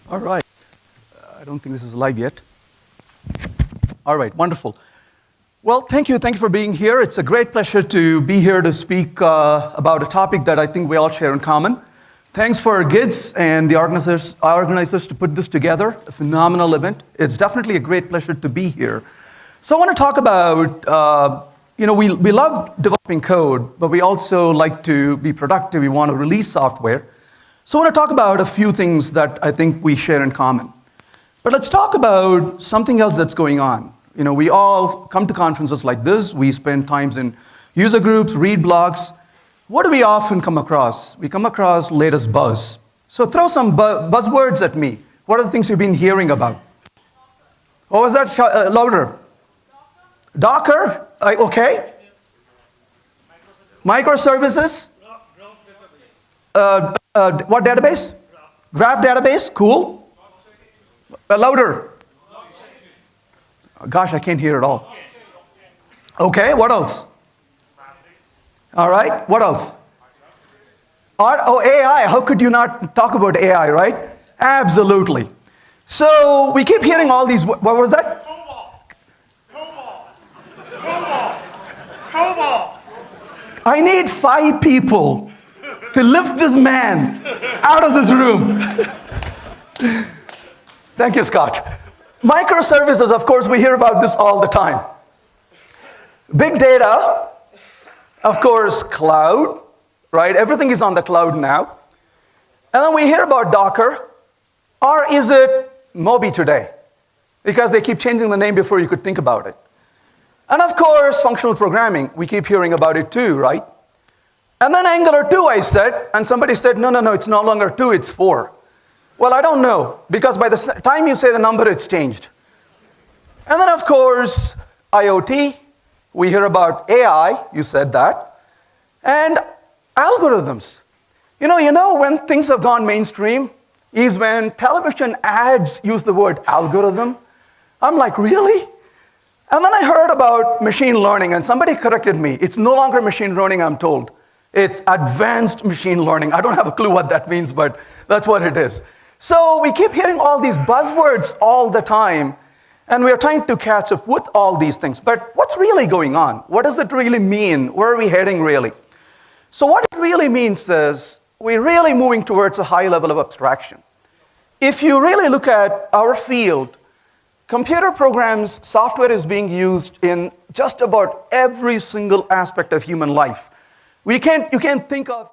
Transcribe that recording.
All right. I don't think this is live yet. All right, wonderful. Well, thank you. Thank you for being here. It's a great pleasure to be here to speak about a topic that I think we all share in common. Thanks for GIDS and the organizers to put this together. A phenomenal event. It's definitely a great pleasure to be here. So I want to talk about, we love developing code, but we also like to be productive. We want to release software. So I want to talk about a few things that I think we share in common. But let's talk about something else that's going on. We all come to conferences like this. We spend times in user groups, read blogs. What do we often come across? We come across latest buzz. So throw some buzzwords at me. What are the things you've been hearing about? What was that? Louder. Docker? Okay. Microservices? What database? Graph database? Cool. Louder. Gosh, I can't hear it all. Okay, what else? All right, what else? AI. How could you not talk about AI, right? Absolutely. So we keep hearing all these. What was that? COBOL. I need 5 people to lift this man out of this room. Thank you, Scott. Microservices, of course, we hear about this all the time. Big data, of course, cloud, right? Everything is on the cloud now. And then we hear about Docker, or is it Moby today? Because they keep changing the name before you could think about it. And of course, functional programming, we keep hearing about it too, right? And then Angular 2, I said, and somebody said, no, it's no longer 2, it's 4. Well, I don't know, because by the time you say the number, it's changed. And then, of course, IoT, we hear about AI, you said that, and algorithms. You know when things have gone mainstream is when television ads use the word algorithm. I'm like, really? And then I heard about machine learning, and somebody corrected me. It's no longer machine learning, I'm told. It's advanced machine learning. I don't have a clue what that means, but that's what it is. So we keep hearing all these buzzwords all the time, and we are trying to catch up with all these things. But what's really going on? What does it really mean? Where are we heading, really? So what it really means is we're really moving towards a high level of abstraction. If you really look at our field, computer programs, software is being used in just about every single aspect of human life. You can't think of